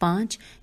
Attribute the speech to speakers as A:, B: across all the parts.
A: 5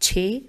A: 6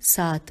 A: 7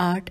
A: 8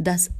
A: 10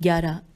A: 11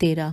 A: 13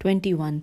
A: 21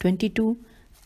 A: 22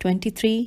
A: 23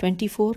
A: 24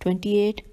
A: 28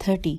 A: 30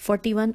A: 41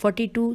A: 42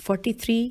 A: 43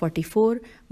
A: 44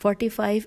A: 45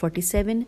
A: 47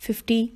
A: 50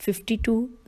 A: 52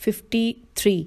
A: 53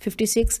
A: 56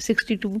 A: 62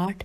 A: 8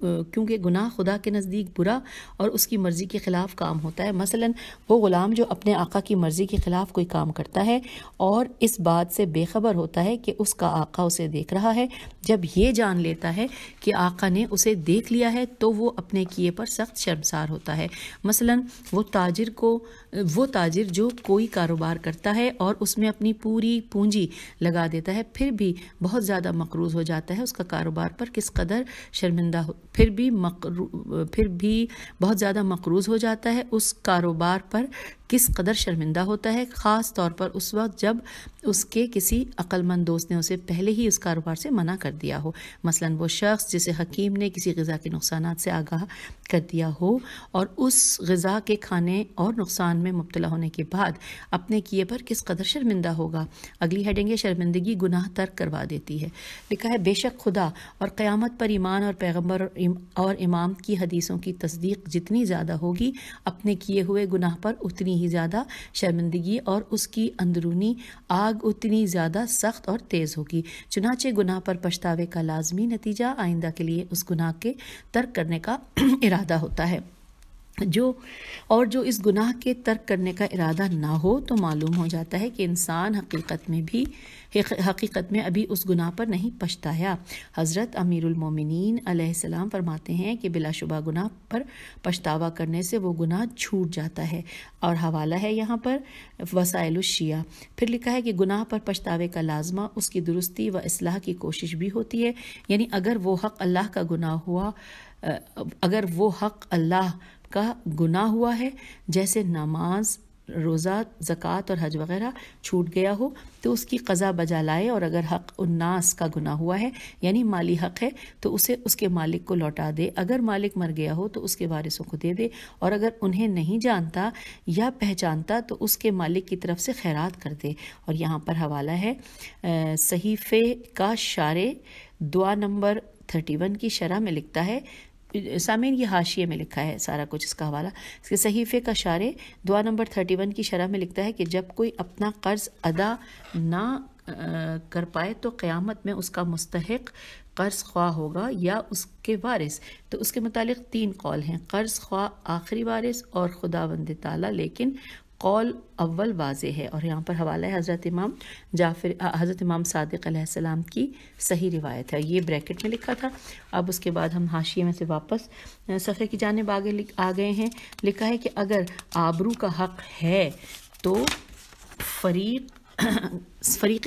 A: کیونکہ گناہ خدا کے نزدیک برا اور اس کی مرضی کے خلاف کام ہوتا ہے۔ مثلاً وہ غلام جو اپنے آقا کی مرضی کے خلاف کوئی کام کرتا ہے اور اس بات سے بے خبر ہوتا ہے کہ اس کا آقا اسے دیکھ رہا ہے، جب یہ جان لیتا ہے کہ آقا نے اسے دیکھ لیا ہے تو وہ اپنے کیے پر سخت شرمسار ہوتا ہے۔ مثلاً وہ تاجر جو کوئی کاروبار کرتا ہے اور اس میں اپنی پوری پونجی لگا دیتا ہے، پھر بھی بہت زیادہ مقروض ہو جاتا ہے، اس کا کاروبار پر کس قدر شرمندہ پھر بھی بہت زیادہ مقروض ہو جاتا ہے، اس کاروبار پر کس قدر شرمندہ ہوتا ہے، خاص طور پر اس وقت جب اس کے کسی عقل مند دوست نے اسے پہلے ہی اس کاروبار سے منع کر دیا ہو۔ مثلاً وہ شخص جسے حکیم نے کسی غذا کے نقصانات سے آگاہ کر دیا ہو اور اس غذا کے کھانے اور نقصان میں مبتلا ہونے کے بعد اپنے کیے پر کس قدر شرمندہ ہوگا۔ اگلی ہیڈنگ ہے شرمندگی گناہ ترک کروا دیتی ہے۔ لکھا ہے بے شک خدا اور قیامت پر ایمان اور پیغمبر اور امام کی حدیثوں کی تصدیق جتنی زیادہ ہوگی، اپنے کیے ہوئے گناہ پر اتنی ہی زیادہ شرمندگی اور اس کی اندرونی آگ اتنی زیادہ سخت اور تیز ہوگی۔ چنانچہ گناہ پر پچھتاوے کا لازمی نتیجہ آئندہ کے لیے اس گناہ کے ترک کرنے کا ارادہ ہوتا ہے۔ جو اس گناہ کے ترک کرنے کا ارادہ نہ ہو تو معلوم ہو جاتا ہے کہ انسان حقیقت میں ابھی اس گناہ پر نہیں پچھتایا۔ حضرت امیر المومنین علیہ السلام فرماتے ہیں کہ بلا شبہ گناہ پر پچھتاوا کرنے سے وہ گناہ چھوٹ جاتا ہے، اور حوالہ ہے یہاں پر وسائل الشیعہ۔ پھر لکھا ہے کہ گناہ پر پچھتاوے کا لازمہ اس کی درستی و اصلاح کی کوشش بھی ہوتی ہے، یعنی اگر وہ حق اللہ کا گناہ ہوا ہے، جیسے نماز، روزہ، زکوٰۃ اور حج وغیرہ چھوٹ گیا ہو تو اس کی قضا بجا لائے، اور اگر حق الناس کا گناہ ہوا ہے یعنی مالی حق ہے تو اسے اس کے مالک کو لوٹا دے، اگر مالک مر گیا ہو تو اس کے وارثوں کو دے دے، اور اگر انہیں نہیں جانتا یا پہچانتا تو اس کے مالک کی طرف سے خیرات کر دے۔ اور یہاں پر حوالہ ہے صحیفے کا شارح دعا نمبر 31 کی شرح میں لکھتا ہے، سامعین یہ حاشیے میں لکھا ہے سارا کچھ اس کا حوالہ، اس کے صحیفے کا شارح دعا نمبر 31 کی شرح میں لکھتا ہے کہ جب کوئی اپنا قرض ادا نہ کر پائے تو قیامت میں اس کا مستحق قرض خواہ ہوگا یا اس کے وارث۔ تو اس کے متعلق 3 قول ہیں، قرض خواہ آخری وارث اور خداوند تعالیٰ، لیکن قول اول واضح ہے۔ اور یہاں پر حوالہ ہے حضرت امام صادق علیہ السلام کی صحیح روایت ہے، یہ بریکٹ میں لکھا تھا۔ اب اس کے بعد ہم حاشیے میں سے واپس صفحے کی جانب آ گئے ہیں۔ لکھا ہے کہ اگر آبرو کا حق ہے تو فریق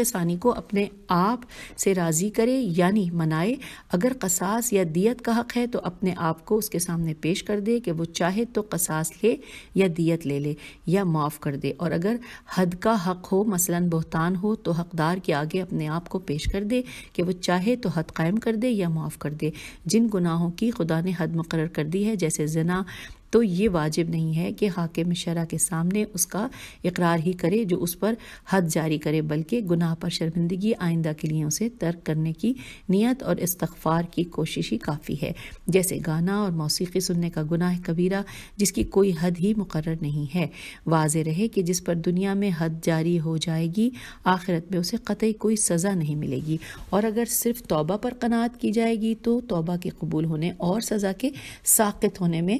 A: ثانی کو اپنے آپ سے راضی کرے یعنی منائے، اگر قصاص یا دیت کا حق ہے تو اپنے آپ کو اس کے سامنے پیش کر دے کہ وہ چاہے تو قصاص لے یا دیت لے لے یا معاف کر دے، اور اگر حد کا حق ہو مثلاً بہتان ہو تو حقدار کے آگے اپنے آپ کو پیش کر دے کہ وہ چاہے تو حد قائم کر دے یا معاف کر دے۔ جن گناہوں کی خدا نے حد مقرر کر دی ہے جیسے زنا، تو یہ واجب نہیں ہے کہ حاکم شرع کے سامنے اس کا اقرار ہی کرے جو اس پر حد جاری کرے، بلکہ گناہ پر شرمندگی آئندہ کے لیے اسے ترک کرنے کی نیت اور استغفار کی کوشش ہی کافی ہے، جیسے گانا اور موسیقی سننے کا گناہ کبیرہ جس کی کوئی حد ہی مقرر نہیں ہے۔ واضح رہے کہ جس پر دنیا میں حد جاری ہو جائے گی آخرت میں اسے قطعی کوئی سزا نہیں ملے گی، اور اگر صرف توبہ پر قناعت کی جائے گی تو توبہ کے قبول ہونے اور سزا کے ساقط ہونے میں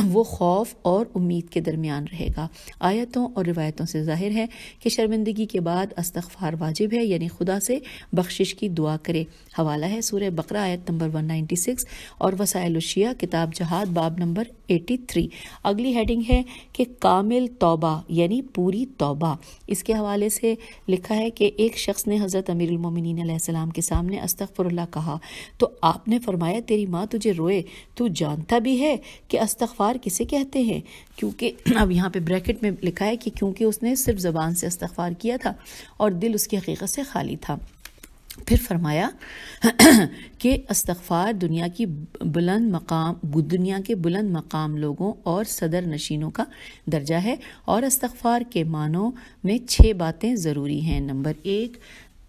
A: وہ خوف اور امید کے درمیان رہے گا۔ آیتوں اور روایتوں سے ظاہر ہے کہ شرمندگی کے بعد استغفار واجب ہے، یعنی خدا سے بخشش کی دعا کرے۔ حوالہ ہے سورہ بقرہ آیت نمبر 196 اور وسائل الشیعہ کتاب جہاد باب نمبر 83۔ اگلی ہیڈنگ ہے کہ کامل توبہ یعنی پوری توبہ۔ اس کے حوالے سے لکھا ہے کہ ایک شخص نے حضرت امیر المومنین علیہ السلام کے سامنے استغفر اللہ کہا تو آپ نے فرمایا تیری ماں تجھے روئے، تو جانتا بھی ہے کہ استغفار کسے کہتے ہیں؟ کیونکہ اب یہاں پہ بریکٹ میں لکھا ہے کہ کیونکہ اس نے صرف زبان سے استغفار کیا تھا اور دل اس کی حقیقت سے خالی تھا۔ پھر فرمایا کہ استغفار دنیا کے بلند مقام لوگوں اور صدر نشینوں کا درجہ ہے، اور استغفار کے معنوں میں 6 باتیں ضروری ہیں۔ نمبر 1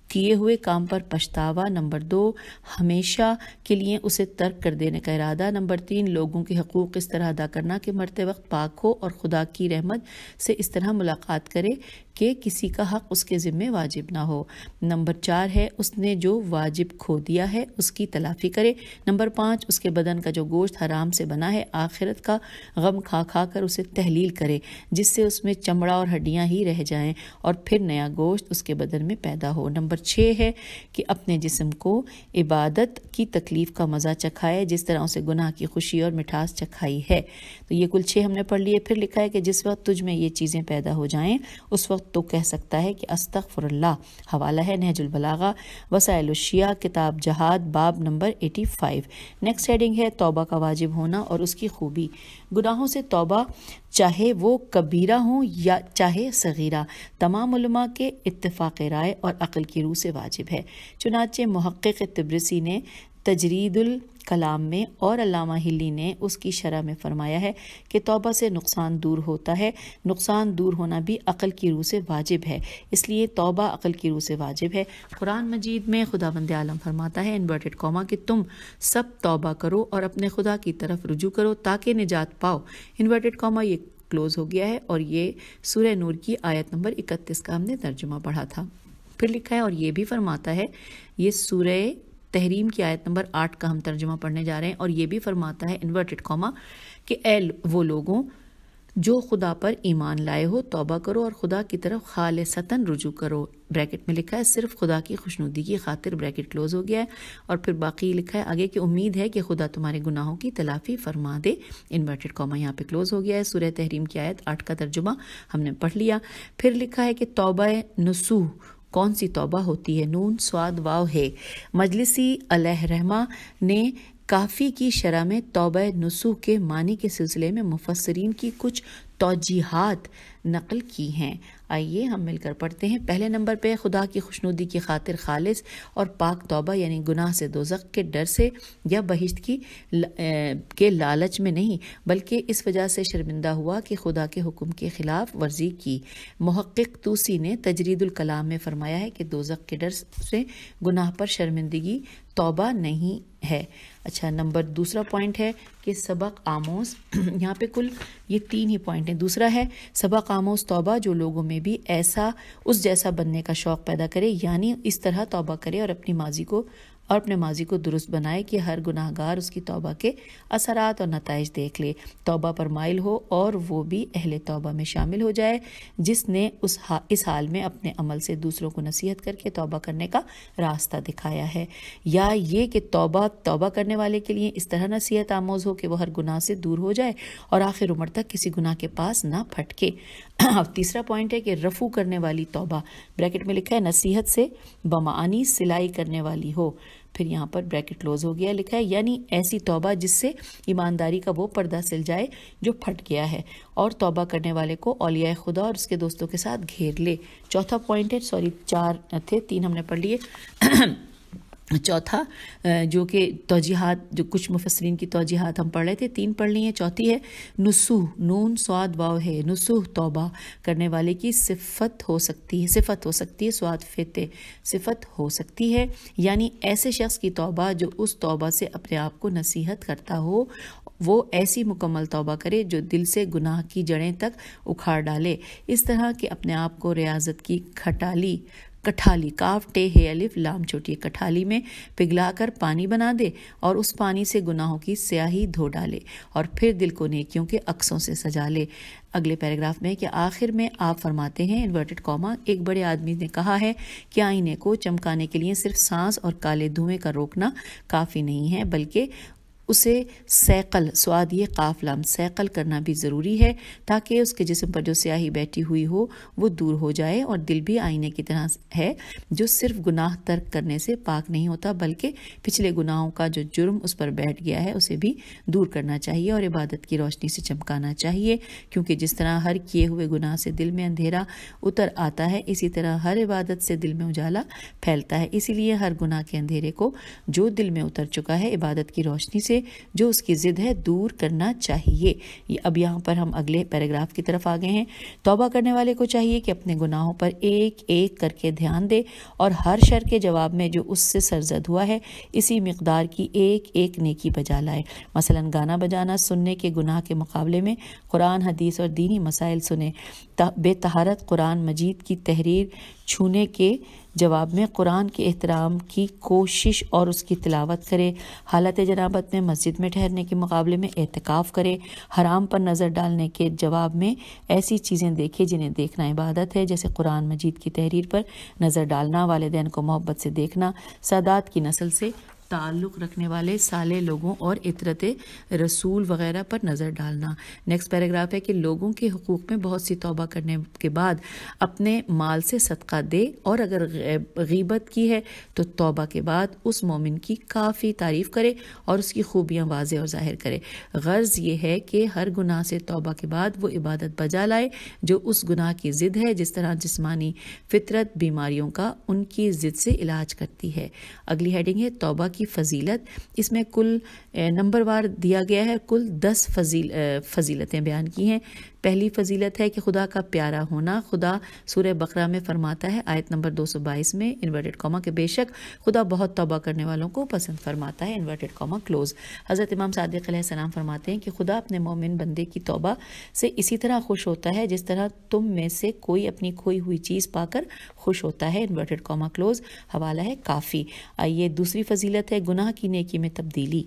A: کیے ہوئے کام پر پچھتاوا، نمبر 2 ہمیشہ کے لیے اسے ترک کر دینے کا ارادہ، نمبر 3 لوگوں کے حقوق اس طرح ادا کرنا کہ مرتے وقت پاک ہو اور خدا کی رحمت سے اس طرح ملاقات کرے کہ کسی کا حق اس کے ذمے واجب نہ ہو۔ نمبر 4 ہے اس نے جو واجب کھو دیا ہے اس کی تلافی کرے۔ نمبر 5 اس کے بدن کا جو گوشت حرام سے بنا ہے آخرت کا غم کھا کھا کر اسے تحلیل کرے، جس سے اس میں چمڑا اور ہڈیاں ہی رہ جائیں اور پھر نیا گوشت اس کے بدن میں پیدا ہو۔ نمبر 6 ہے کہ اپنے جسم کو عبادت کی تکلیف کا مزہ چکھائے جس طرح اسے گناہ کی خوشی اور مٹھاس چکھائی ہے۔ تو یہ کل 6 ہم نے پڑھ لیے۔ پھر لکھا ہے کہ جس وقت تجھ میں یہ چیزیں پیدا ہو جائیں اس وقت تو کہہ سکتا ہے کہ استغفر اللہ۔ حوالہ ہے نہج البلاغہ وسائل الشیعہ کتاب جہاد باب نمبر 85۔ نیکسٹ ہیڈنگ ہے توبہ کا واجب ہونا اور اس کی خوبی۔ گناہوں سے توبہ چاہے وہ کبیرہ ہوں یا چاہے صغیرہ تمام علماء کے اتفاق رائے اور عقل کی روح سے واجب ہے۔ چنانچہ محقق طبرسی نے تجرید الکلام میں اور علامہ ہلی نے اس کی شرح میں فرمایا ہے کہ توبہ سے نقصان دور ہوتا ہے، نقصان دور ہونا بھی عقل کی روح سے واجب ہے، اس لیے توبہ عقل کی روح سے واجب ہے۔ قرآن مجید میں خداوند عالم فرماتا ہے انورٹڈ کاما کہ تم سب توبہ کرو اور اپنے خدا کی طرف رجوع کرو تاکہ نجات پاؤ، انورٹڈ کاما یہ کلوز ہو گیا ہے، اور یہ سورہ نور کی آیت نمبر 31 کا ہم نے ترجمہ پڑھا تھا۔ پھر لکھا ہے اور یہ بھی فرماتا ہے، یہ سورہ تحریم کی آیت نمبر 8 کا ہم ترجمہ پڑھنے جا رہے ہیں، اور یہ بھی فرماتا ہے انورٹڈ کاما کہ اے وہ لوگوں جو خدا پر ایمان لائے ہو توبہ کرو اور خدا کی طرف خالصتاً رجوع کرو، بریکٹ میں لکھا ہے صرف خدا کی خوشنودی کی خاطر، بریکٹ کلوز ہو گیا ہے، اور پھر باقی لکھا ہے آگے کہ امید ہے کہ خدا تمہارے گناہوں کی تلافی فرما دے، انورٹڈ کاما یہاں پہ کلوز ہو گیا ہے۔ سورہ تحریم کی آیت 8 کا ترجمہ ہم نے پڑھ لیا۔ پھر لکھا ہے کہ توبہ نصوح کون سی توبہ ہوتی ہے؟ نون سواد واو ہے۔ مجلسی علیہ رحمہ نے کافی کی شرح میں توبہ نصوح کے معنی کے سلسلے میں مفسرین کی کچھ توجیحات نقل کی ہیں، آئیے ہم مل کر پڑھتے ہیں۔ پہلے نمبر پہ خدا کی خوشنودی کی خاطر خالص اور پاک توبہ، یعنی گناہ سے دوزخ کے ڈر سے یا بہشت کے لالچ میں نہیں، بلکہ اس وجہ سے شرمندہ ہوا کہ خدا کے حکم کے خلاف ورزی کی۔ محقق طوسی نے تجرید الکلام میں فرمایا ہے کہ دوزخ کے ڈر سے گناہ پر شرمندگی توبہ نہیں ہے۔ اچھا، دوسرا پوائنٹ ہے کہ سبق آموز، یہاں پہ کل یہ 3 ہی پوائنٹ ہیں۔ دوسرا ہے سبق آموز توبہ جو لوگوں میں بھی اس جیسا بننے کا شوق پیدا کرے، یعنی اس طرح توبہ کرے اور اپنے ماضی کو درست بنائے کہ ہر گناہ گار اس کی توبہ کے اثرات اور نتائج دیکھ لے، توبہ پر مائل ہو اور وہ بھی اہل توبہ میں شامل ہو جائے جس نے اس حال میں اپنے عمل سے دوسروں کو نصیحت کر کے توبہ کرنے کا راستہ دکھایا ہے، یا یہ کہ توبہ کرنے والے کے لیے اس طرح نصیحت آموز ہو کہ وہ ہر گناہ سے دور ہو جائے اور آخر عمر تک کسی گناہ کے پاس نہ پھٹکے۔ اب تیسرا پوائنٹ ہے کہ رفع کرنے والی توبہ، بریکٹ میں لکھا ہے نصیحت سے بمعنی سلائی کرنے والی ہو، پھر یہاں پر بریکٹ کلوز ہو گیا، لکھا ہے یعنی ایسی توبہ جس سے ایمانداری کا وہ پردہ سل جائے جو پھٹ گیا ہے اور توبہ کرنے والے کو اولیاء خدا اور اس کے دوستوں کے ساتھ گھیر لے۔ چوتھا پوائنٹ ہے، 4 تھے، 3 ہم نے پڑھ لیے۔ چوتھا جو کہ توجیحات، جو کچھ مفسرین کی توجیحات ہم پڑھ رہے تھے، 3 پڑھ لی ہیں۔ چوتھی ہے نصوح، نون سواد واو ہے، نصوح توبہ کرنے والے کی صفت ہو سکتی ہے، سواد فتے صفت ہو سکتی ہے، یعنی ایسے شخص کی توبہ جو اس توبہ سے اپنے آپ کو نصیحت کرتا ہو، وہ ایسی مکمل توبہ کرے جو دل سے گناہ کی جڑیں تک اکھاڑ ڈالے، اس طرح کہ اپنے آپ کو ریاضت کی کٹھالی کاف ٹے ہے الف لام چھوٹی کٹھالی میں پگھلا کر پانی بنا دے اور اس پانی سے گناہوں کی سیاہی دھو ڈالے اور پھر دل کو نیکیوں کے عکسوں سے سجا لے۔ اگلے پیراگراف میں کہ آخر میں آپ فرماتے ہیں انورٹڈ کاما ایک بڑے آدمی نے کہا ہے کہ آئینے کو چمکانے کے لیے صرف سانس اور کالے دھوئیں کا روکنا کافی نہیں ہے، بلکہ اسے سیقل، سواد یہ قاف لام، سیقل کرنا بھی ضروری ہے تاکہ اس کے جسم پر جو سیاہی بیٹھی ہوئی ہو وہ دور ہو جائے، اور دل بھی آئینے کی طرح ہے جو صرف گناہ ترک کرنے سے پاک نہیں ہوتا بلکہ پچھلے گناہوں کا جو جرم اس پر بیٹھ گیا ہے اسے بھی دور کرنا چاہیے اور عبادت کی روشنی سے چمکانا چاہیے، کیونکہ جس طرح ہر کیے ہوئے گناہ سے دل میں اندھیرا اتر آتا ہے اسی طرح ہر عبادت سے دل میں اجالا پھیلتا ہے، اسی لیے ہر گناہ کے اندھیرے کو جو دل میں اتر چکا ہے عبادت کی روشنی سے سے جو اس کی ضد ہے دور کرنا چاہیے۔ اب یہاں پر ہم اگلے پیراگراف کی طرف آ گئے ہیں۔ توبہ کرنے والے کو چاہیے کہ اپنے گناہوں پر ایک ایک کر کے دھیان دے اور ہر شر کے جواب میں جو اس سے سرزد ہوا ہے اسی مقدار کی ایک ایک نیکی بجا لائے۔ مثلا گانا بجانا سننے کے گناہ کے مقابلے میں قرآن، حدیث اور دینی مسائل سنے۔ بے طہارت قرآن مجید کی تحریر چھونے کے جواب میں قرآن کے احترام کی کوشش اور اس کی تلاوت کرے۔ حالت جنابت میں مسجد میں ٹھہرنے کے مقابلے میں اعتکاف کرے۔ حرام پر نظر ڈالنے کے جواب میں ایسی چیزیں دیکھے جنہیں دیکھنا عبادت ہے، جیسے قرآن مجید کی تحریر پر نظر ڈالنا، والدین کو محبت سے دیکھنا، سادات کی نسل سے تعلق رکھنے والے صالح لوگوں اور اطرت رسول وغیرہ پر نظر ڈالنا۔ نیکسٹ پیراگراف ہے کہ لوگوں کے حقوق میں بہت سی توبہ کرنے کے بعد اپنے مال سے صدقہ دے، اور اگر غیبت کی ہے تو توبہ کے بعد اس مومن کی کافی تعریف کرے اور اس کی خوبیاں واضح اور ظاہر کرے۔ غرض یہ ہے کہ ہر گناہ سے توبہ کے بعد وہ عبادت بجا لائے جو اس گناہ کی ضد ہے، جس طرح جسمانی فطرت بیماریوں کا ان کی ضد سے علاج کرتی ہے۔ اگلی ہیڈنگ ہے توبہ کی فضیلت۔ اس میں کل نمبر وار دیا گیا ہے، کل 10 فضیلتیں بیان کی ہیں۔ پہلی فضیلت ہے کہ خدا کا پیارا ہونا۔ خدا سورہ بقرہ میں فرماتا ہے آیت نمبر 222 میں انورٹڈ کاما کہ بے شک خدا بہت توبہ کرنے والوں کو پسند فرماتا ہے، انورٹڈ کاما کلوز۔ حضرت امام صادق علیہ السلام فرماتے ہیں کہ خدا اپنے مومن بندے کی توبہ سے اسی طرح خوش ہوتا ہے جس طرح تم میں سے کوئی اپنی کھوئی ہوئی چیز پا کر خوش ہوتا ہے، انورٹڈ کاما کلوز۔ حوالہ ہے کافی۔ آئیے دوسری فضیلت ہے گناہ کی نیکی میں تبدیلی۔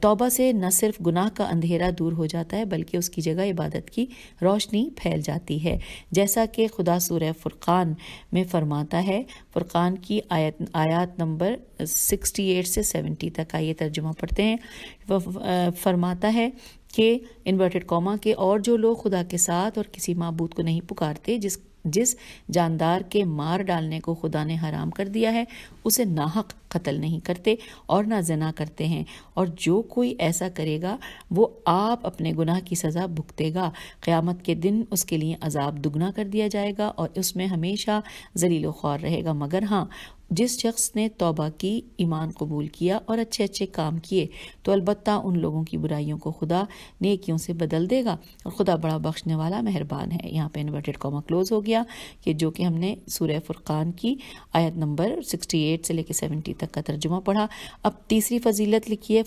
A: توبہ سے نہ صرف گناہ کا اندھیرا دور ہو جاتا ہے بلکہ اس کی جگہ عبادت کی روشنی پھیل جاتی ہے، جیسا کہ خدا سورہ فرقان میں فرماتا ہے۔ فرقان کی آیات نمبر 68 سے 70 تک، آئیے ترجمہ پڑھتے ہیں۔ فرماتا ہے کہ انورٹڈ کاما کے اور جو لوگ خدا کے ساتھ اور کسی معبود کو نہیں پکارتے، جس جاندار کے مار ڈالنے کو خدا نے حرام کر دیا ہے اسے ناحق قتل نہیں کرتے اور نہ زنا کرتے ہیں، اور جو کوئی ایسا کرے گا وہ آپ اپنے گناہ کی سزا بھگتے گا۔ قیامت کے دن اس کے لیے عذاب دگنا کر دیا جائے گا اور اس میں ہمیشہ ذلیل و خوار رہے گا، مگر ہاں جس شخص نے توبہ کی، ایمان قبول کیا اور اچھے اچھے کام کیے تو البتہ ان لوگوں کی برائیوں کو خدا نیکیوں سے بدل دے گا، اور خدا بڑا بخشنے والا مہربان ہے۔ یہاں پہ انورٹڈ کاما کلوز ہو گیا، کہ جو کہ ہم نے سورہ فرقان کی آیت نمبر 68 سے لے کے 70 تک کا ترجمہ پڑھا۔ اب تیسری فضیلت لکھی ہے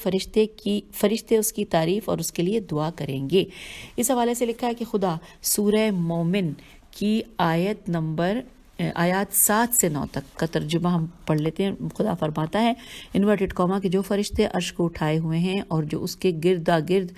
A: فرشتے اس کی تعریف اور اس کے لیے دعا کریں گے۔ اس حوالے سے لکھا ہے کہ خدا سورہ مومن کی آیات 7 سے 9 تک کا ترجمہ ہم پڑھ لیتے ہیں۔ خدا فرماتا ہے انورٹڈ کاما کہ جو فرشتے عرش کو اٹھائے ہوئے ہیں اور جو اس کے گردا گرد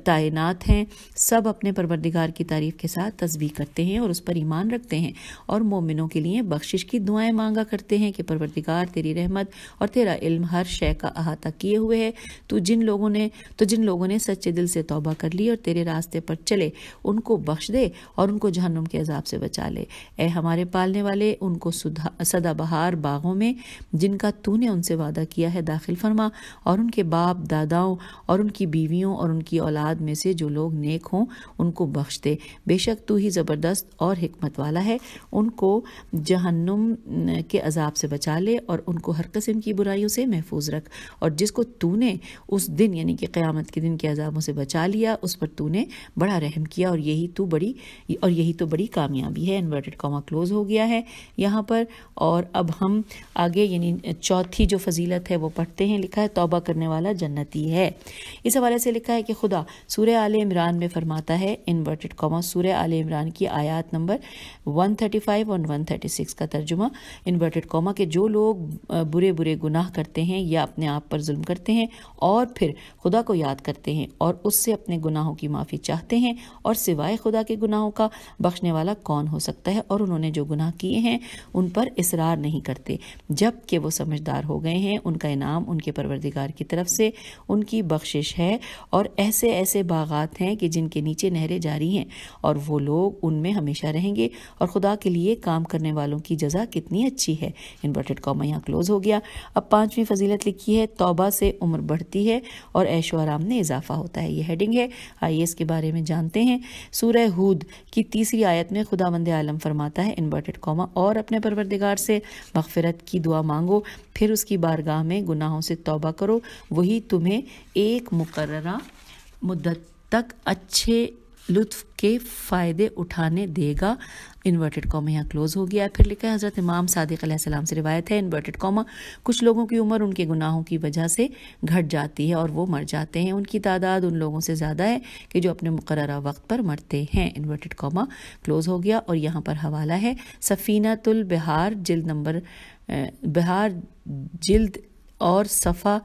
A: تعینات ہیں، سب اپنے پروردگار کی تعریف کے ساتھ تسبیح کرتے ہیں اور اس پر ایمان رکھتے ہیں، اور مومنوں کے لیے بخشش کی دعائیں مانگا کرتے ہیں کہ پروردگار تیری رحمت اور تیرا علم ہر شے کا احاطہ کیے ہوئے ہے، تو جن لوگوں نے سچے دل سے توبہ کر لی اور تیرے راستے پر چلے ان کو بخش دے اور ان کو جہنم کے عذاب سے بچا لے۔ اے ہمارے پالنے والے، ان کو سدا بہار باغوں میں جن کا تو نے ان سے وعدہ کیا ہے داخل فرما، اور ان کے باپ داداؤں اور ان کی بیویوں اور ان کی اولاد میں سے جو لوگ نیک ہوں ان کو بخش دے، بے شک تو ہی زبردست اور حکمت والا ہے۔ ان کو جہنم کے عذاب سے بچا لے اور ان کو ہر قسم کی برائیوں سے محفوظ رکھ، اور جس کو تو نے اس دن یعنی کہ قیامت کے دن کے عذابوں سے بچا لیا اس پر تو نے بڑا رحم کیا، اور یہی تو بڑی کامیابی ہے۔ انورٹڈ کاما کلوز ہو گیا ہے یہاں پر۔ اور اب ہم آگے یعنی چوتھی جو فضیلت ہے وہ پڑھتے ہیں۔ لکھا ہے توبہ کرنے والا جنتی ہے۔ اس حوالے سے لکھا ہے کہ خدا سورہ آل عمران میں فرماتا ہے انورٹڈ کاما سورہ آل عمران کی آیات نمبر 135 اور 136 کا ترجمہ انورٹڈ کاما کہ جو لوگ برے گناہ کرتے ہیں یا اپنے آپ پر ظلم کرتے ہیں اور پھر خدا کو یاد کرتے ہیں اور اس سے اپنے گناہوں کی معافی چاہتے ہیں، اور سوائے خدا کے گناہوں کا بخشنے والا کون ہو سکتا ہے، اور انہوں نے جو گناہ کیے ہیں ان پر اصرار نہیں کرتے جب کہ وہ سمجھدار ہو گئے ہیں، ان کا انعام ان کے پروردگار کی طرف سے ان کی بخشش ہے، اور ایسے باغات ہیں کہ جن کے نیچے نہریں جاری ہیں، اور وہ لوگ ان میں ہمیشہ رہیں گے، اور خدا کے لیے کام کرنے والوں کی جزا کتنی اچھی ہے۔ انورٹڈ کاما یہاں کلوز ہو گیا۔ اب پانچویں فضیلت لکھی ہے توبہ سے عمر بڑھتی ہے اور عیش و آرام میں اضافہ ہوتا ہے، یہ ہیڈنگ ہے۔ آئیے اس کے بارے میں جانتے ہیں۔ سورہ ہود کی 3 آیت میں خداوند عالم فرماتا ہے انورٹڈ کاما اور اپنے پروردگار سے مغفرت کی دعا مانگو، پھر اس کی بارگاہ میں گناہوں سے توبہ کرو، وہی تمہیں ایک مقررہ مدت تک اچھے لطف کے فائدے اٹھانے دے گا۔ انورٹڈ کاما یہاں کلوز ہو گیا۔ پھر لکھا ہے حضرت امام صادق علیہ السلام سے روایت ہے، انورٹڈ کاما، کچھ لوگوں کی عمر ان کے گناہوں کی وجہ سے گھٹ جاتی ہے اور وہ مر جاتے ہیں، ان کی تعداد ان لوگوں سے زیادہ ہے کہ جو اپنے مقررہ وقت پر مرتے ہیں۔ انورٹڈ کاما کلوز ہو گیا۔ اور یہاں پر حوالہ ہے سفینۃ البحار جلد اور صفحہ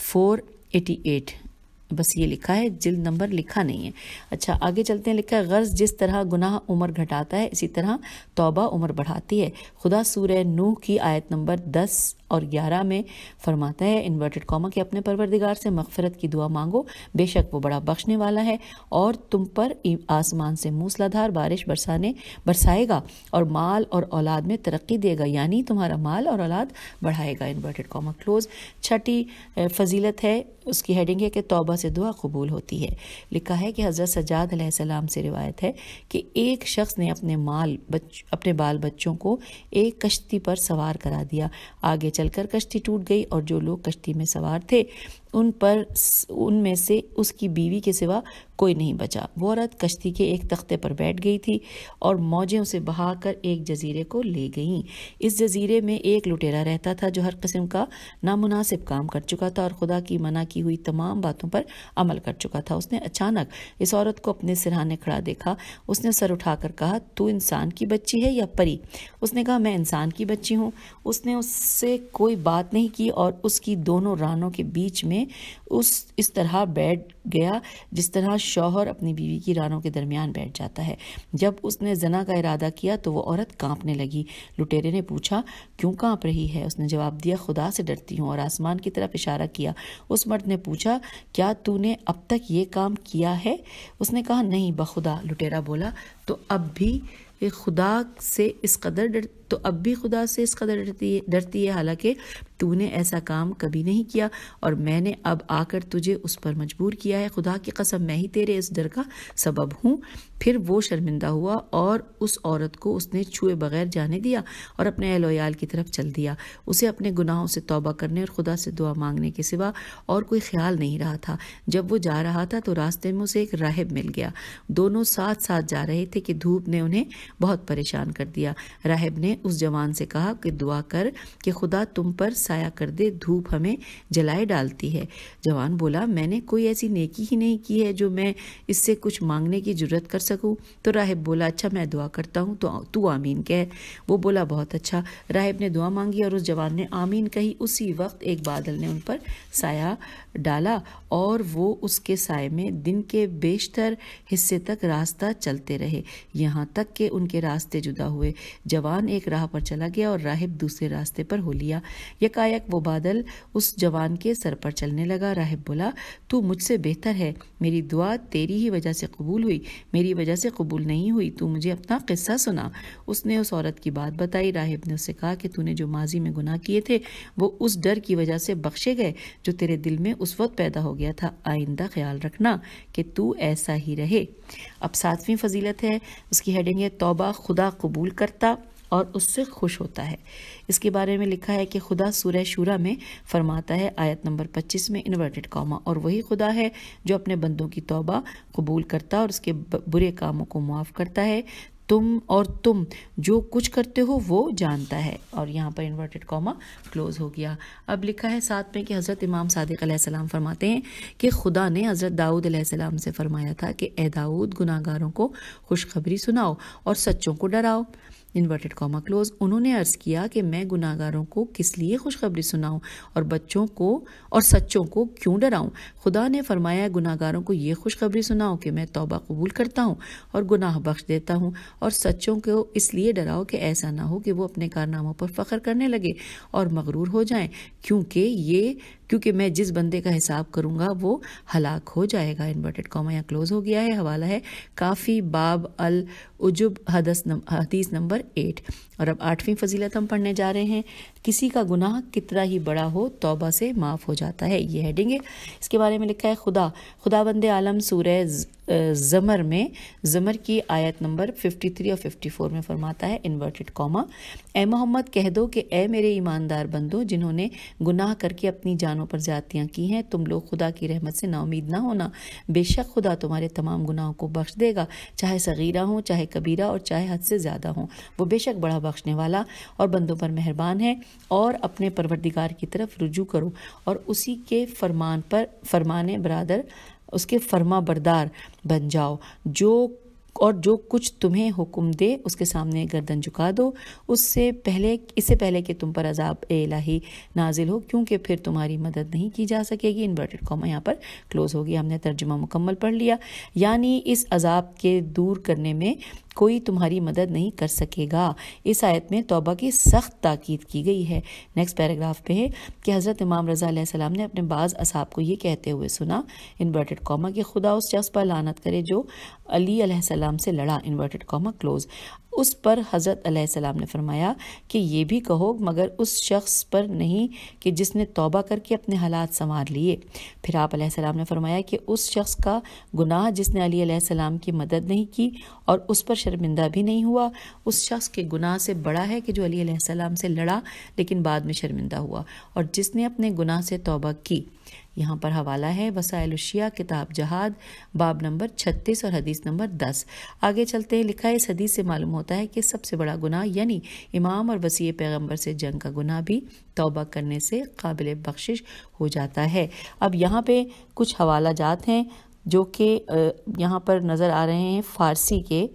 A: 488، بس یہ لکھا ہے، جلد نمبر لکھا نہیں ہے۔ اچھا آگے چلتے ہیں، لکھا ہے غرض جس طرح گناہ عمر گھٹاتا ہے اسی طرح توبہ عمر بڑھاتی ہے۔ خدا سورہ نوح کی آیت نمبر 10 اور 11 میں فرماتا ہے انورٹڈ کاما کہ اپنے پروردگار سے مغفرت کی دعا مانگو، بے شک وہ بڑا بخشنے والا ہے اور تم پر آسمان سے موسلادھار بارش برسائے گا اور مال اور اولاد میں ترقی دے گا، یعنی تمہارا مال اور اولاد بڑھائے گا۔ Inverted Cama close. چھٹی فضیلت ہے، اس کی ہیڈنگ ہے کہ توبہ سے دعا قبول ہوتی ہے۔ لکھا ہے کہ حضرت سجاد علیہ السلام سے روایت ہے کہ ایک شخص نے اپنے بال بچوں کو ایک کشتی پر سوار کرا دیا، آگے چل کر کشتی ٹوٹ گئی اور جو لوگ کشتی میں سوار تھے ان میں سے اس کی بیوی کے سوا کوئی نہیں بچا۔ وہ عورت کشتی کے ایک تختے پر بیٹھ گئی تھی اور موجیں اسے بہا کر ایک جزیرے کو لے گئیں۔ اس جزیرے میں ایک لٹیرا رہتا تھا جو ہر قسم کا نامناسب کام کر چکا تھا اور خدا کی منع کی ہوئی تمام باتوں پر عمل کر چکا تھا۔ اس نے اچانک اس عورت کو اپنے سرہانے کھڑا دیکھا۔ اس نے سر اٹھا کر کہا، تو انسان کی بچی ہے یا پری؟ اس نے کہا، میں انسان کی بچی ہوں۔ اس نے اس سے کوئی بات نہیں کی اور اس کی دونوں رانوں کے بیچ میں اس طرح بیٹھ گیا جس طرح شوہر اپنی بیوی کی رانوں کے درمیان بیٹھ جاتا ہے۔ جب اس نے زنا کا ارادہ کیا تو وہ عورت کانپنے لگی۔ لٹیرے نے پوچھا، کیوں کانپ رہی ہے؟ اس نے جواب دیا، خدا سے ڈرتی ہوں، اور آسمان کی طرف اشارہ کیا۔ اس مرد نے پوچھا، کیا تو نے اب تک یہ کام کیا ہے؟ اس نے کہا، نہیں بخدا۔ لٹیرا بولا، تو اب بھی خدا سے اس قدر ڈرتی ہے، حالانکہ تو نے ایسا کام کبھی نہیں کیا اور میں نے اب آ کر تجھے اس پر مجبور کیا ہے۔ خدا کی قسم، میں ہی تیرے اس ڈر کا سبب ہوں۔ پھر وہ شرمندہ ہوا اور اس عورت کو اس نے چھوئے بغیر جانے دیا اور اپنے اہل و عیال کی طرف چل دیا۔ اسے اپنے گناہوں سے توبہ کرنے اور خدا سے دعا مانگنے کے سوا اور کوئی خیال نہیں رہا تھا۔ جب وہ جا رہا تھا تو راستے میں اسے ایک راہب مل گیا۔ دونوں ساتھ ساتھ جا رہے تھے کہ دھوپ نے انہیں بہت پریشان کر دیا۔ راہب نے اس جوان سے کہا کہ دعا کر کہ خدا تم پر سایہ کر دے، دھوپ ہمیں جلائے ڈالتی ہے۔ جوان بولا، میں نے کوئی ایسی نیکی ہی نہیں کی ہے جو میں اس سے کچھ مانگنے کی جرت کر سکوں۔ تو راہب بولا، اچھا میں دعا کرتا ہوں تو آمین کہہ۔ وہ بولا، بہت اچھا۔ راہب نے دعا مانگی اور اس جوان نے آمین کہی۔ اسی وقت ایک بادل نے ان پر سایہ ڈالا اور وہ اس کے سائے میں دن کے بیشتر حصے تک راستہ چلتے رہے، یہاں تک کہ ان کے راستے جدا ہوئے۔ جوان ایک راہ پر چلا گیا اور راہب دوسرے راستے پر ہو لیا۔ یکایک وہ بادل اس جوان کے سر پر چلنے لگا۔ راہب بولا، تو مجھ سے بہتر ہے، میری دعا تیری ہی وجہ سے قبول ہوئی، میری وجہ سے قبول نہیں ہوئی، تو مجھے اپنا قصہ سنا۔ اس نے اس عورت کی بات بتائی۔ راہب نے اس سے کہا کہ تو نے جو ماضی میں گناہ کیے تھے وہ اس ڈر کی وجہ سے بخشے گئے جو تیرے دل میں اس وقت پیدا ہو گیا تھا، آئندہ خیال رکھنا کہ تو ایسا ہی رہے۔ اب 7ویں فضیلت ہے، اس کی ہیڈنگ ہے توبہ خدا قبول کرتا اور اس سے خوش ہوتا ہے۔ اس کے بارے میں لکھا ہے کہ خدا سورہ شورى میں فرماتا ہے، آیت نمبر 25 میں انورٹڈ کاما، اور وہی خدا ہے جو اپنے بندوں کی توبہ قبول کرتا اور اس کے برے کاموں کو معاف کرتا ہے، تم جو کچھ کرتے ہو وہ جانتا ہے۔ اور یہاں پر انورٹڈ کاما کلوز ہو گیا۔ اب لکھا ہے 7 میں کہ حضرت امام صادق علیہ السلام فرماتے ہیں کہ خدا نے حضرت داؤد علیہ السلام سے فرمایا تھا کہ اے داؤد، گناہگاروں کو خوشخبری سناؤ اور سچوں کو ڈراؤ۔ Inverted Cama close. انہوں نے عرض کیا کہ میں گناہگاروں کو کس لیے خوشخبری سناؤں اور سچوں کو کیوں ڈراؤں؟ خدا نے فرمایا، گناہگاروں کو یہ خوشخبری سناؤ کہ میں توبہ قبول کرتا ہوں اور گناہ بخش دیتا ہوں، اور سچوں کو اس لیے ڈراؤ کہ ایسا نہ ہو کہ وہ اپنے کارناموں پر فخر کرنے لگے اور مغرور ہو جائیں، کیونکہ میں جس بندے کا حساب کروں گا وہ ہلاک ہو جائے گا۔ انورٹڈ کاما یہاں کلوز ہو گیا ہے۔ حوالہ ہے کافی باب العجب حدیث نمبر 8۔ اور اب 8ویں فضیلت ہم پڑھنے جا رہے ہیں کسی کا گناہ کتنا ہی بڑا ہو توبہ سے معاف ہو جاتا ہے، یہ ہیڈنگ ہے۔ اس کے بارے میں لکھا ہے خداوند عالم سورہ زمر میں زمر کی آیت نمبر 53 اور 54 میں فرماتا ہے انورٹڈ کاما، اے محمد کہہ دو کہ اے میرے ایماندار بندو جنہوں نے گناہ کر کے اپنی جانوں پر زیادتیاں کی ہیں، تم لوگ خدا کی رحمت سے نا امید نہ ہونا، بے شک خدا تمہارے تمام گناہوں کو بخش دے گا، چاہے صغیرہ ہوں چاہے کبیرہ اور چاہے حد سے زیادہ ہوں، وہ بے شک بڑا بخشنے والا اور بندوں پر مہربان ہے۔ اور اپنے پروردگار کی طرف رجوع کرو اور اسی کے فرمانے برادر، اس کے فرما بردار بن جاؤ، جو کچھ تمہیں حکم دے اس کے سامنے گردن جھکا دو، اس سے پہلے کہ تم پر عذاب الہی نازل ہو، کیونکہ پھر تمہاری مدد نہیں کی جا سکے گی۔ انورٹڈ کاما یہاں پر کلوز ہو گیا۔ ہم نے ترجمہ مکمل پڑھ لیا، یعنی اس عذاب کے دور کرنے میں کوئی تمہاری مدد نہیں کر سکے گا۔ اس آیت میں توبہ کی سخت تاکید کی گئی ہے۔ نیکسٹ پیراگراف پہ ہے کہ حضرت امام رضا علیہ السلام نے اپنے بعض اصحاب کو یہ کہتے ہوئے سنا، انورٹڈ کاما، کہ خدا اس شخص پر لعنت کرے جو علی علیہ السلام سے لڑا، انورٹڈ کاما کلوز۔ اس پر حضرت علیہ السلام نے فرمایا کہ یہ بھی کہو مگر اس شخص پر نہیں کہ جس نے توبہ کر کے اپنے حالات سنوار لیے۔ پھر آپ علیہ السلام نے فرمایا کہ اس شخص کا گناہ جس نے علی علیہ السلام کی مدد نہیں کی اور اس پر شرمندہ بھی نہیں ہوا، اس شخص کے گناہ سے بڑا ہے کہ جو علی علیہ السلام سے لڑا لیکن بعد میں شرمندہ ہوا اور جس نے اپنے گناہ سے توبہ کی۔ یہاں پر حوالہ ہے وسائل الشیعہ کتاب جہاد باب نمبر 36 اور حدیث نمبر 10۔ آگے چلتے ہیں، لکھا ہے اس حدیث سے معلوم ہوتا ہے کہ سب سے بڑا گناہ یعنی امام اور وصی پیغمبر سے جنگ کا گناہ بھی توبہ کرنے سے قابل بخشش ہو جاتا ہے۔ اب یہاں پہ کچھ حوالہ جات ہیں جو کہ یہاں پر نظر آ رہے ہیں، فارسی کے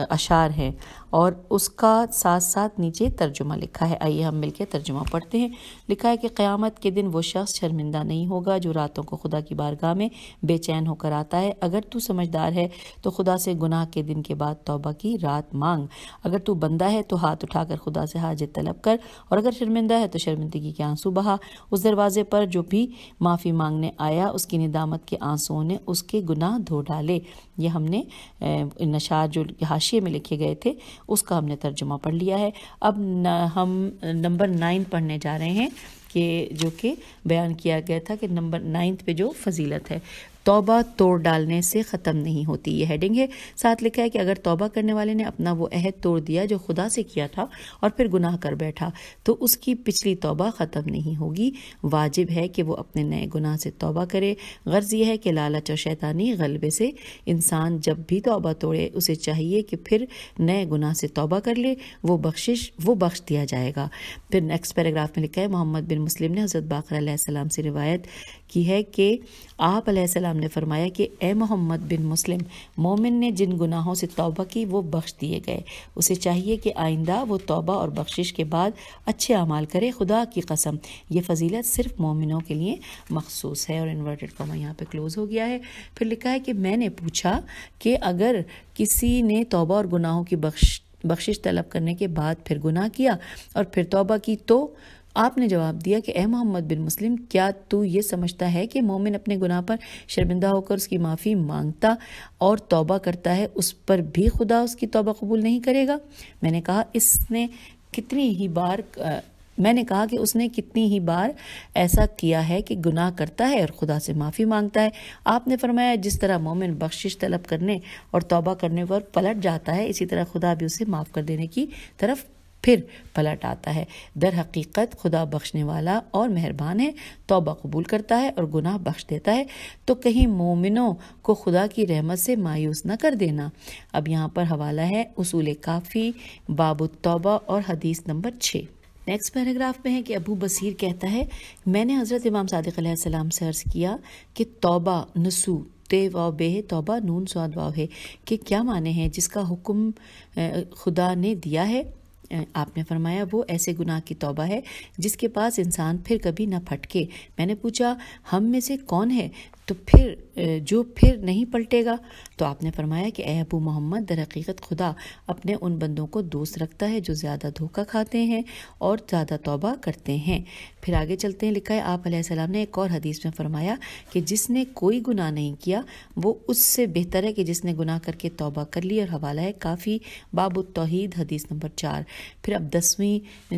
A: اشعار ہیں اور اس کا ساتھ ساتھ نیچے ترجمہ لکھا ہے۔ آئیے ہم مل کے ترجمہ پڑھتے ہیں۔ لکھا ہے کہ قیامت کے دن وہ شخص شرمندہ نہیں ہوگا جو راتوں کو خدا کی بارگاہ میں بے چین ہو کر آتا ہے۔ اگر تو سمجھدار ہے تو خدا سے گناہ کے دن کے بعد توبہ کی رات مانگ، اگر تو بندہ ہے تو ہاتھ اٹھا کر خدا سے حاجت طلب کر، اور اگر شرمندہ ہے تو شرمندگی کے آنسو بہا۔ اس دروازے پر جو بھی معافی مانگنے آیا اس کی ندامت کے آنسوؤں نے اس کے گناہ دھو ڈالے۔ یہ ہم نے نشار جو حاشیے میں لکھے گئے تھے اس کا ہم نے ترجمہ پڑھ لیا ہے۔ اب ہم نمبر 9 پڑھنے جا رہے ہیں کہ جو کہ بیان کیا گیا تھا کہ نمبر 9 پہ جو فضیلت ہے، توبہ توڑ ڈالنے سے ختم نہیں ہوتی، یہ ہیڈنگ ہے۔ ساتھ لکھا ہے کہ اگر توبہ کرنے والے نے اپنا وہ عہد توڑ دیا جو خدا سے کیا تھا اور پھر گناہ کر بیٹھا تو اس کی پچھلی توبہ ختم نہیں ہوگی، واجب ہے کہ وہ اپنے نئے گناہ سے توبہ کرے۔ غرض یہ ہے کہ لالچ اور شیطانی غلبے سے انسان جب بھی توبہ توڑے اسے چاہیے کہ پھر نئے گناہ سے توبہ کر لے، وہ بخش دیا جائے گا۔ پھر نیکسٹ پیراگراف میں لکھا ہے محمد بن مسلم نے حضرت باقر علیہ السلام سے روایت کی ہے کہ آپ علیہ السلام نے فرمایا کہ اے محمد بن مسلم، مومن نے جن گناہوں سے توبہ کی وہ بخش دیے گئے، اسے چاہیے کہ آئندہ وہ توبہ اور بخشش کے بعد اچھے اعمال کرے۔ خدا کی قسم یہ فضیلت صرف مومنوں کے لیے مخصوص ہے، اور انورٹڈ کاما یہاں پہ کلوز ہو گیا ہے۔ پھر لکھا ہے کہ میں نے پوچھا کہ اگر کسی نے توبہ اور گناہوں کی بخشش طلب کرنے کے بعد پھر گناہ کیا اور پھر توبہ کی تو آپ نے جواب دیا کہ اے محمد بن مسلم، کیا تو یہ سمجھتا ہے کہ مومن اپنے گناہ پر شرمندہ ہو کر اس کی معافی مانگتا اور توبہ کرتا ہے اس پر بھی خدا اس کی توبہ قبول نہیں کرے گا؟ میں نے کہا کہ اس نے کتنی ہی بار ایسا کیا ہے کہ گناہ کرتا ہے اور خدا سے معافی مانگتا ہے۔ آپ نے فرمایا جس طرح مومن بخشش طلب کرنے اور توبہ کرنے پر پلٹ جاتا ہے اسی طرح خدا بھی اسے معاف کر دینے کی طرف پھر پلٹ آتا ہے۔ در حقیقت خدا بخشنے والا اور مہربان ہے، توبہ قبول کرتا ہے اور گناہ بخش دیتا ہے، تو کہیں مومنوں کو خدا کی رحمت سے مایوس نہ کر دینا۔ اب یہاں پر حوالہ ہے اصول کافی باب التوبہ اور حدیث نمبر 6۔ نیکسٹ پیراگراف میں ہے کہ ابو بصیر کہتا ہے میں نے حضرت امام صادق علیہ السلام سے عرض کیا کہ توبہ نسو تے واو بے توبہ نون سواد واو ہے کہ کیا معنی ہے جس کا حکم خدا نے دیا ہے؟ آپ نے فرمایا وہ ایسے گناہ کی توبہ ہے جس کے پاس انسان پھر کبھی نہ پھٹکے۔ میں نے پوچھا ہم میں سے کون ہے تو پھر جو پھر نہیں پلٹے گا، تو آپ نے فرمایا کہ اے ابو محمد، در حقیقت خدا اپنے ان بندوں کو دوست رکھتا ہے جو زیادہ دھوکہ کھاتے ہیں اور زیادہ توبہ کرتے ہیں۔ پھر آگے چلتے ہیں، لکھا ہے آپ علیہ السلام نے ایک اور حدیث میں فرمایا کہ جس نے کوئی گناہ نہیں کیا وہ اس سے بہتر ہے کہ جس نے گناہ کر کے توبہ کر لی، اور حوالہ ہے کافی باب التوحید حدیث نمبر 4۔ پھر اب 10ویں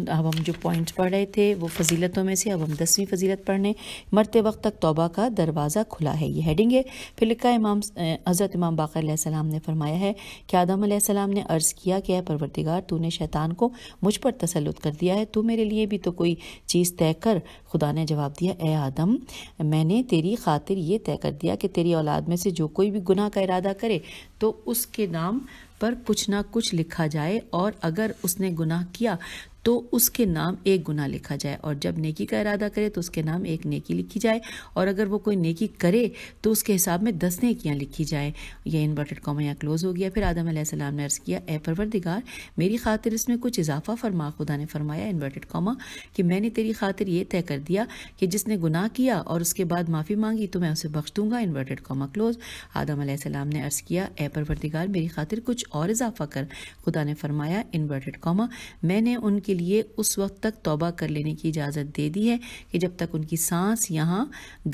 A: اب ہم جو پوائنٹس پڑھ رہے تھے وہ فضیلتوں میں سے، اب ہم 10ویں فضیلت پڑھنے، مرتے وقت تک توبہ کا دروازہ کھلا ہے، یہ ہیڈنگ ہے۔ پھر لکھا ہے حضرت امام باقر علیہ السلام نے فرمایا ہے کہ آدم علیہ السلام نے عرض کیا کہ اے پروردگار، تو نے شیطان کو مجھ پر تسلط کر دیا ہے، تو میرے لیے بھی تو کوئی چیز طے کر۔ خدا نے جواب دیا، اے آدم، میں نے تیری خاطر یہ طے کر دیا کہ تیری اولاد میں سے جو کوئی بھی گناہ کا ارادہ کرے تو اس کے نام پر کچھ نہ کچھ لکھا جائے، اور اگر اس نے گناہ کیا تو اس کے نام ایک گناہ لکھا جائے، اور جب نیکی کا ارادہ کرے تو اس کے نام ایک نیکی لکھی جائے، اور اگر وہ کوئی نیکی کرے تو اس کے حساب میں 10 نیکیاں لکھی جائیں۔ یہ انورٹڈ کاما یہاں کلوز ہو گیا۔ پھر آدم علیہ السلام نے عرض کیا، اے پروردگار، میری خاطر اس میں کچھ اضافہ فرما۔ خدا نے فرمایا انورٹڈ کاما کہ میں نے تیری خاطر یہ طے کر دیا کہ جس نے گناہ کیا اور اس کے بعد معافی مانگی تو میں اسے بخش دوں گا، انورٹڈ کاما کلوز۔ آدم علیہ السلام نے عرض کیا، اے پروردگار، میری خاطر کچھ اور اضافہ کر۔ خدا نے فرمایا انورٹڈ کاما میں نے ان کے لیے اس وقت تک توبہ کر لینے کی اجازت دے دی ہے کہ جب تک ان کی سانس یہاں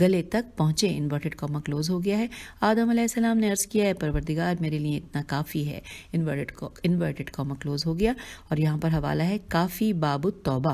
A: گلے تک پہنچے، انورٹڈ کاما کلوز ہو گیا ہے۔ آدم علیہ السلام نے عرض کیا، اے پروردگار، میرے لیے اتنا کافی ہے، انورٹڈ کاما کلوز ہو گیا۔ اور یہاں پر حوالہ ہے کافی باب التوبہ۔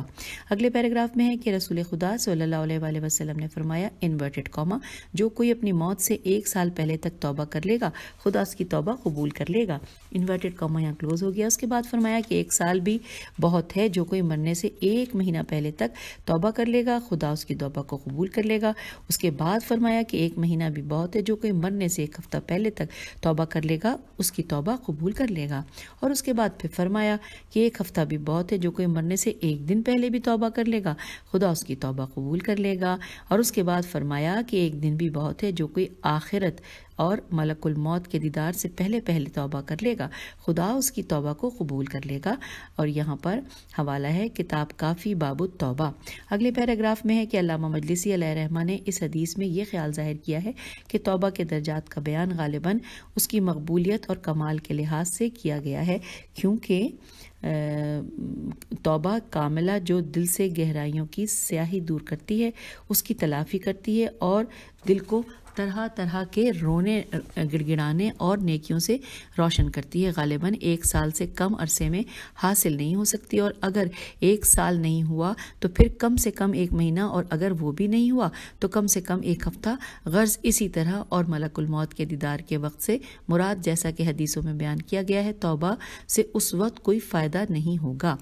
A: اگلے پیراگراف میں ہے کہ رسول خدا صلی اللہ علیہ وآلہ وسلم نے فرمایا انورٹڈ کاما جو کوئی اپنی موت سے 1 سال پہلے تک توبہ کر لے گا، خدا اس کی توبہ قبول کر لے گا، انورٹڈ کاما یہاں کلوز ہو گیا۔ اس کے بعد فرمایا کہ 1 سال بھی بہت ہے، جو کوئی مرنے سے 1 مہینہ پہلے تک توبہ کر لے گا، خدا اس کی توبہ کو قبول کر لے گا۔ اس کے بعد فرمایا کہ 1 مہینہ بھی بہت ہے، جو کوئی مرنے سے 1 ہفتہ پہلے تک توبہ کر لے گا، اس کی توبہ قبول کر لے گا۔ اور اس کے بعد پھر فرمایا کہ 1 ہفتہ بھی بہت ہے، جو کوئی مرنے سے 1 دن پہلے بھی توبہ کر لے گا، خدا اس کی توبہ قبول کر لے گا۔ اور اس کے بعد فرمایا کہ 1 دن بھی بہت ہے، جو کوئی آخرت اور ملک الموت کے دیدار سے پہلے توبہ کر لے گا، خدا اس کی توبہ کو قبول کر لے گا۔ اور یہاں پر حوالہ ہے کتاب کافی باب التوبہ۔ اگلے پیراگراف میں ہے کہ علامہ مجلسی علیہ رحمہ نے اس حدیث میں یہ خیال ظاہر کیا ہے کہ توبہ کے درجات کا بیان غالباً اس کی مقبولیت اور کمال کے لحاظ سے کیا گیا ہے، کیونکہ توبہ کاملہ جو دل سے گہرائیوں کی سیاہی دور کرتی ہے، اس کی تلافی کرتی ہے اور دل کو طرح طرح کے رونے گڑگڑانے اور نیکیوں سے روشن کرتی ہے، غالباً 1 سال سے کم عرصے میں حاصل نہیں ہو سکتی، اور اگر 1 سال نہیں ہوا تو پھر کم سے کم 1 مہینہ، اور اگر وہ بھی نہیں ہوا تو کم سے کم 1 ہفتہ، غرض اسی طرح۔ اور ملک الموت کے دیدار کے وقت سے مراد، جیسا کہ حدیثوں میں بیان کیا گیا ہے، توبہ سے اس وقت کوئی فائدہ نہیں ہوگا۔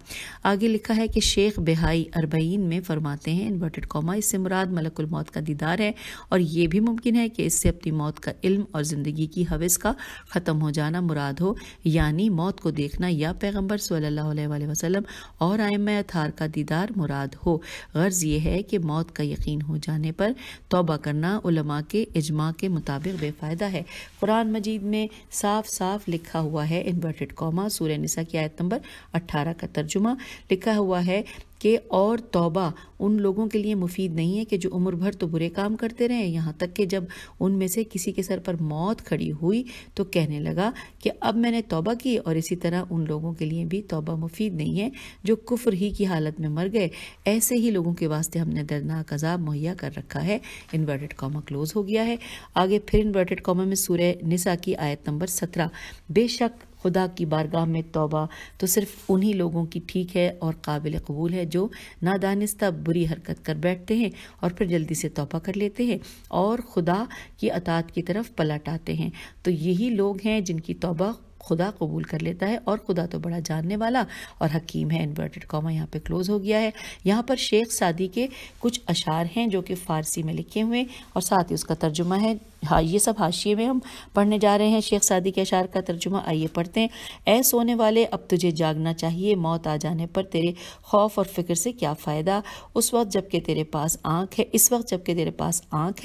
A: آگے لکھا ہے کہ شیخ بہائی 40 میں فرماتے ہیں انورٹڈ کاما اس سے مراد ملک الموت کا دیدار ہے، اور یہ بھی ممکن ہے کہ اس سے اپنی موت کا علم اور زندگی کی ہوس کا ختم ہو جانا مراد ہو، یعنی موت کو دیکھنا، یا پیغمبر صلی اللہ علیہ وآلہ وسلم اور ائمہ اطہار کا دیدار مراد ہو۔ غرض یہ ہے کہ موت کا یقین ہو جانے پر توبہ کرنا علماء کے اجماع کے مطابق بے فائدہ ہے۔ قرآن مجید میں صاف صاف لکھا ہوا ہے، انورٹڈ کاما سورہ نساء کی آیت نمبر 18 کا ترجمہ لکھا ہوا ہے کہ اور توبہ ان لوگوں کے لیے مفید نہیں ہے کہ جو عمر بھر تو برے کام کرتے رہے، یہاں تک کہ جب ان میں سے کسی کے سر پر موت کھڑی ہوئی تو کہنے لگا کہ اب میں نے توبہ کی۔ اور اسی طرح ان لوگوں کے لیے بھی توبہ مفید نہیں ہے جو کفر ہی کی حالت میں مر گئے، ایسے ہی لوگوں کے واسطے ہم نے دردناک عذاب مہیا کر رکھا ہے۔ انورٹڈ کاما کلوز ہو گیا ہے۔ آگے پھر انورٹڈ کاما میں سورہ نساء کی آیت نمبر 17، بے شک خدا کی بارگاہ میں توبہ تو صرف انہی لوگوں کی ٹھیک ہے اور قابل قبول ہے جو نادانستہ بری حرکت کر بیٹھتے ہیں اور پھر جلدی سے توبہ کر لیتے ہیں اور خدا کی اطاعت کی طرف پلٹ آتے ہیں، تو یہی لوگ ہیں جن کی توبہ خدا قبول کر لیتا ہے، اور خدا تو بڑا جاننے والا اور حکیم ہے۔ انورٹڈ کاما یہاں پہ کلوز ہو گیا ہے۔ یہاں پر شیخ سعدی کے کچھ اشعار ہیں جو کہ فارسی میں لکھے ہوئے، اور ساتھ ہی اس کا ترجمہ ہے ہاں یہ سب حاشیے میں ہم پڑھنے جا رہے ہیں شیخ سعدی کے اشعار کا ترجمہ. آئیے پڑھتے ہیں. اے سونے والے اب تجھے جاگنا چاہیے، موت آ جانے پر تیرے خوف اور فکر سے کیا فائدہ. اس وقت جب کہ تیرے پاس آنکھ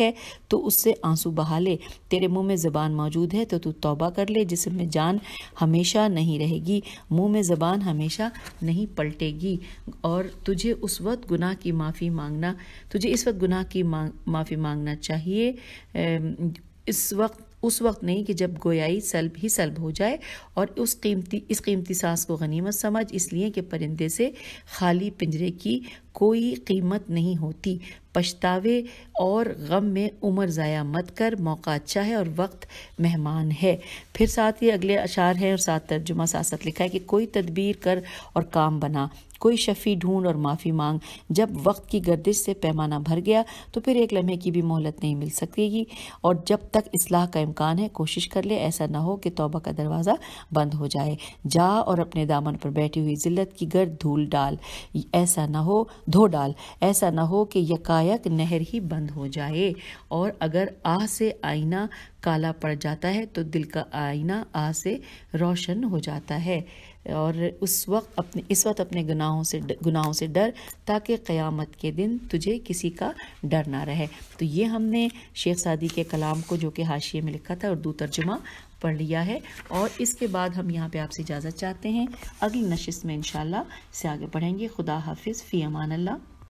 A: ہے تو اس سے آنسو بہا لے. تیرے منہ میں زبان موجود ہے تو توبہ کر لے. جسم میں جان ہمیشہ نہیں رہے گی، منہ میں زبان ہمیشہ نہیں پلٹے گی. اور تجھے اس وقت گناہ کی معافی مانگنا چاہیے، اس وقت نہیں کہ جب گویائی سلب ہو جائے. اور اس قیمتی سانس کو غنیمت سمجھ، اس لیے کہ پرندے سے خالی پنجرے کی کوئی قیمت نہیں ہوتی. پچھتاوے اور غم میں عمر ضائع مت کر، موقع اچھا ہے اور وقت مہمان ہے. پھر ساتھ ہی اگلے اشعار ہیں اور ساتھ ترجمہ ساتھ لکھا ہے کہ کوئی تدبیر کر اور کام بنا، کوئی شفیع ڈھونڈ اور معافی مانگ. جب وقت کی گردش سے پیمانہ بھر گیا تو پھر ایک لمحے کی بھی مہلت نہیں مل سکے گی. اور جب تک اصلاح کا امکان ہے کوشش کر لے، ایسا نہ ہو کہ توبہ کا دروازہ بند ہو جائے. جا اور اپنے دامن پر بیٹھی ہوئی ذلت کی گرد دھو ڈال، ایسا نہ ہو کہ یکایک نہر ہی بند ہو جائے. اور اگر آہ سے آئینہ کالا پڑ جاتا ہے تو دل کا آئینہ آہ سے روشن ہو جاتا ہے. اور اس وقت اپنے گناہوں سے ڈر تاکہ قیامت کے دن تجھے کسی کا ڈر نہ رہے. تو یہ ہم نے شیخ سعدی کے کلام کو جو کہ حاشیے میں لکھا تھا اردو ترجمہ پڑھ لیا ہے. اور اس کے بعد ہم یہاں پہ آپ سے اجازت چاہتے ہیں. اگلی نشست میں انشاءاللہ سے آگے پڑھیں گے. خدا حافظ، فی امان اللہ.